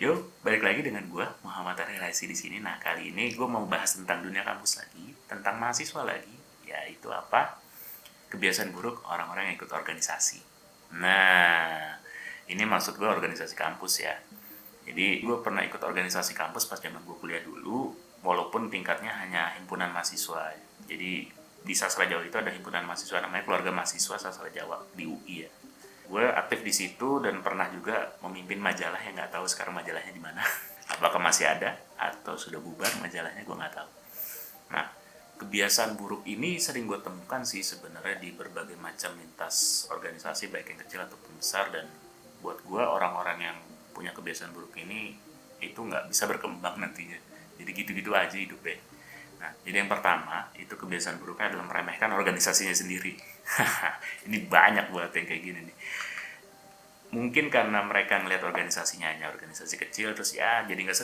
Yuk, balik lagi dengan gue, Muhammad Arya Raisi di sini. Nah, kali ini gue mau bahas tentang dunia kampus lagi, tentang mahasiswa lagi, yaitu apa? Kebiasaan buruk orang-orang yang ikut organisasi. Nah, ini maksud gue organisasi kampus ya. Jadi, gue pernah ikut organisasi kampus pas zaman gue kuliah dulu, walaupun tingkatnya hanya himpunan mahasiswa. Jadi, di Sastra Jawa itu ada himpunan mahasiswa namanya Keluarga Mahasiswa Sastra Jawa di UI ya. Gue aktif di situ dan pernah juga memimpin majalah yang nggak tahu sekarang majalahnya di mana. Apakah masih ada atau sudah bubar majalahnya, gue nggak tahu. Nah, kebiasaan buruk ini sering gue temukan sih sebenarnya di berbagai macam lintas organisasi, baik yang kecil ataupun besar. Dan buat gue, orang-orang yang punya kebiasaan buruk ini itu nggak bisa berkembang nantinya. Jadi gitu-gitu aja hidupnya. Nah, jadi yang pertama itu kebiasaan buruknya adalah meremehkan organisasinya sendiri. Ini banyak buat yang kayak gini nih. Mungkin karena mereka ngelihat organisasinya hanya organisasi kecil, terus ya jadi nggak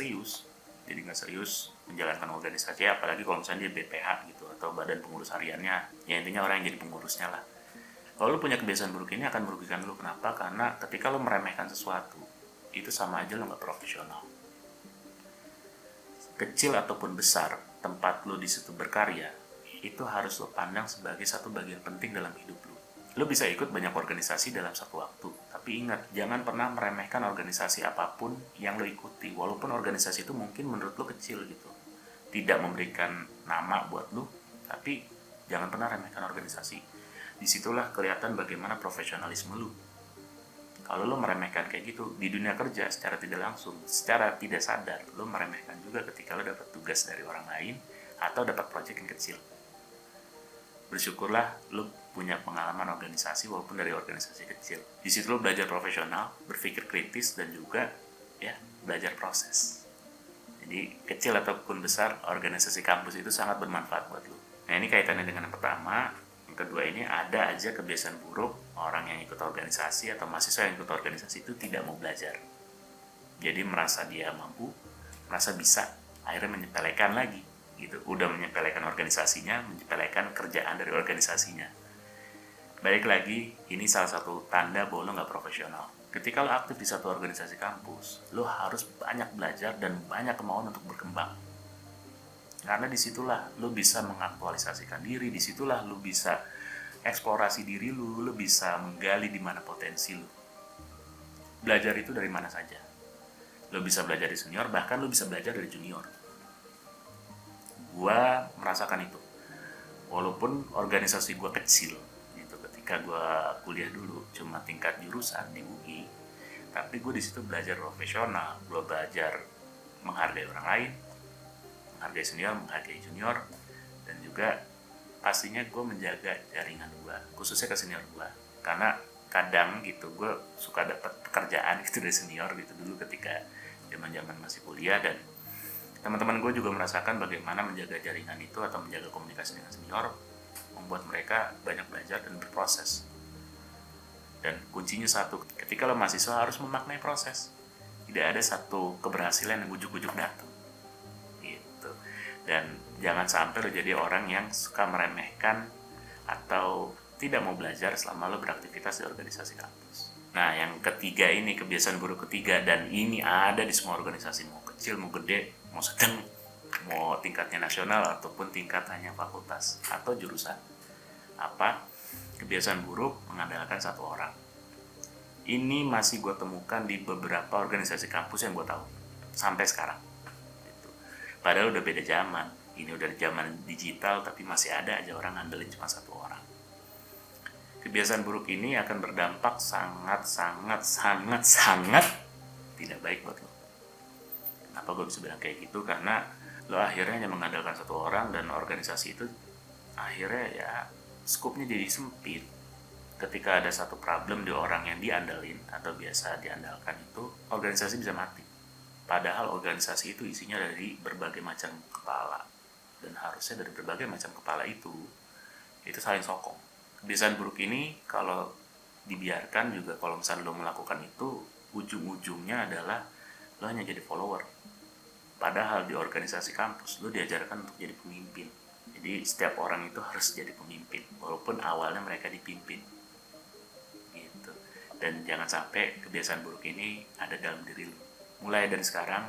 serius menjalankan organisasi, apalagi kalau misalnya dia BPH gitu atau badan pengurus hariannya, ya intinya orang yang jadi pengurusnya lah. Kalau lu punya kebiasaan buruk ini akan merugikan lu. Kenapa? Karena ketika lu meremehkan sesuatu, itu sama aja lu nggak profesional. Kecil ataupun besar, tempat lu di situ berkarya, itu harus lo pandang sebagai satu bagian penting dalam hidup lu. Lo bisa ikut banyak organisasi dalam satu waktu, tapi ingat, jangan pernah meremehkan organisasi apapun yang lo ikuti, walaupun organisasi itu mungkin menurut lo kecil gitu, tidak memberikan nama buat lo, tapi jangan pernah remehkan organisasi. Disitulah kelihatan bagaimana profesionalisme lo. Kalau lo meremehkan kayak gitu di dunia kerja, secara tidak langsung, secara tidak sadar, lo meremehkan juga ketika lo dapat tugas dari orang lain atau dapat proyek yang kecil. Bersyukurlah lo punya pengalaman organisasi walaupun dari organisasi kecil. Di situ lo belajar profesional, berpikir kritis, dan juga ya belajar proses. Jadi kecil ataupun besar, organisasi kampus itu sangat bermanfaat buat lo. Nah, ini kaitannya dengan yang pertama. Yang kedua, ini ada aja kebiasaan buruk orang yang ikut organisasi atau mahasiswa yang ikut organisasi itu tidak mau belajar. Jadi merasa dia mampu, merasa bisa, akhirnya menyepelekan lagi gitu. Udah menyepelekan organisasinya, menyepelekan kerjaan dari organisasinya. Balik lagi, ini salah satu tanda bahwa lo nggak profesional. Ketika lo aktif di satu organisasi kampus, lo harus banyak belajar dan banyak kemauan untuk berkembang. Karena disitulah lo bisa mengaktualisasikan diri, disitulah lo bisa eksplorasi diri lo bisa menggali di mana potensi lo. Belajar itu dari mana saja. Lo bisa belajar dari senior, bahkan lo bisa belajar dari junior. Gua merasakan itu. Walaupun organisasi gua kecil, gitu. Ketika gua kuliah dulu cuma tingkat jurusan di UI, tapi gue di situ belajar profesional, gue belajar menghargai orang lain, menghargai senior, menghargai junior, dan juga pastinya gue menjaga jaringan gue, khususnya ke senior gue. Karena kadang gitu gue suka dapat pekerjaan gitu dari senior gitu dulu ketika zaman masih kuliah, dan teman-teman gue juga merasakan bagaimana menjaga jaringan itu atau menjaga komunikasi dengan senior membuat mereka banyak belajar dan berproses. Dan kuncinya satu, ketika lo mahasiswa harus memaknai proses. Tidak ada satu keberhasilan yang ujuk-ujuk datang gitu. Dan jangan sampai lo jadi orang yang suka meremehkan atau tidak mau belajar selama lo beraktivitas di organisasi kampus. Nah, yang ketiga ini, kebiasaan buruk ketiga, dan ini ada di semua organisasi, mau kecil, mau gede, mau sedang, mau tingkatnya nasional ataupun tingkat hanya fakultas atau jurusan. Apa? Kebiasaan buruk mengandalkan satu orang. Ini masih gue temukan di beberapa organisasi kampus yang gue tahu sampai sekarang gitu. Padahal udah beda zaman, ini udah zaman digital, tapi masih ada aja orang ngandelin cuma satu orang. Kebiasaan buruk ini akan berdampak sangat tidak baik buat lo. Kenapa gue bisa bilang kayak gitu? Karena lo akhirnya hanya mengandalkan satu orang, dan organisasi itu akhirnya ya skupnya jadi sempit. Ketika ada satu problem di orang yang diandalin atau biasa diandalkan, itu organisasi bisa mati. Padahal organisasi itu isinya dari berbagai macam kepala, dan harusnya dari berbagai macam kepala itu saling sokong. Kebiasaan buruk ini kalau dibiarkan juga, kalau misalnya lo melakukan itu, ujung-ujungnya adalah lo hanya jadi follower. Padahal di organisasi kampus lo diajarkan untuk jadi pemimpin. Jadi setiap orang itu harus jadi pemimpin, walaupun awalnya mereka dipimpin gitu. Dan jangan sampai kebiasaan buruk ini ada dalam diri lo. mulai dari sekarang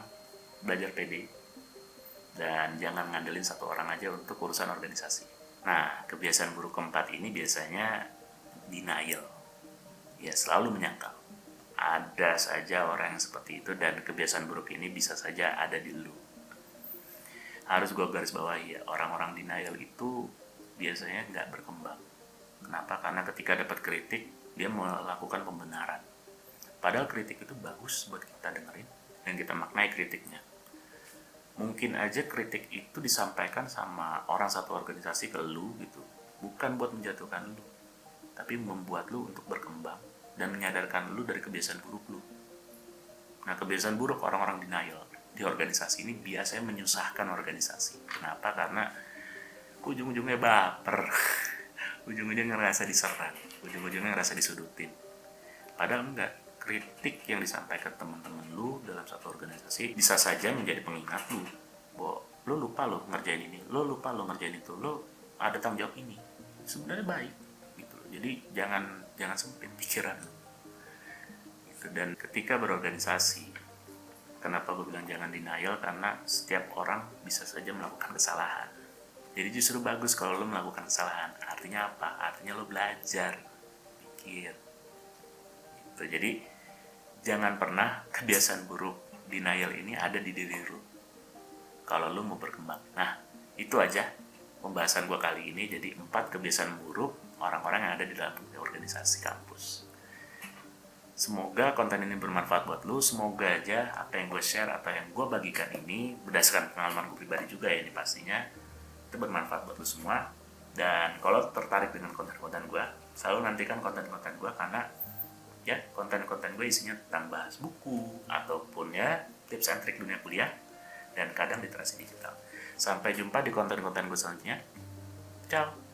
belajar pede dan jangan ngandelin satu orang aja untuk urusan organisasi. Nah, kebiasaan buruk keempat ini biasanya denial, ya selalu menyangkal. Ada saja orang yang seperti itu dan kebiasaan buruk ini bisa saja ada di lu. Harus gue garis bawahi ya, orang-orang denial itu biasanya nggak berkembang. Kenapa? Karena ketika dapat kritik, dia melakukan pembenaran. Padahal kritik itu bagus buat kita dengerin dan kita maknai kritiknya. Mungkin aja kritik itu disampaikan sama orang satu organisasi ke lu gitu, bukan buat menjatuhkan lu, tapi membuat lu untuk berkembang dan menyadarkan lu dari kebiasaan buruk lu. Nah, kebiasaan buruk orang-orang denial di organisasi ini biasanya menyusahkan organisasi. Kenapa? Karena ujung-ujungnya baper, ujung-ujungnya ngerasa diserang, ujung-ujungnya ngerasa disudutin. Padahal enggak. Kritik yang disampaikan teman-teman lu dalam satu organisasi bisa saja menjadi pengingat lu bahwa lu lupa lu ngerjain ini, lu lupa lu ngerjain itu, lu ada tanggung jawab ini. Sebenarnya baik gitu. Jadi jangan sempit pikiran gitu. Dan ketika berorganisasi, kenapa gue bilang jangan denial? Karena setiap orang bisa saja melakukan kesalahan. Jadi justru bagus kalau lo melakukan kesalahan. Artinya apa? Artinya lo belajar, pikir gitu. Jadi jangan pernah kebiasaan buruk denial ini ada di diri lo kalau lo mau berkembang. Nah, itu aja pembahasan gue kali ini. Jadi 4 kebiasaan buruk orang-orang yang ada di dalam organisasi kampus. Semoga konten ini bermanfaat buat lo. Semoga aja apa yang gue share atau yang gue bagikan ini berdasarkan pengalaman gue pribadi juga ya, ini pastinya itu bermanfaat buat lo semua. Dan kalau tertarik dengan konten-konten gue, selalu nantikan konten-konten gue, karena ya konten-konten gue isinya tentang bahas buku ataupun ya tips and trik dunia kuliah dan kadang literasi digital. Sampai jumpa di konten-konten gue selanjutnya. Ciao.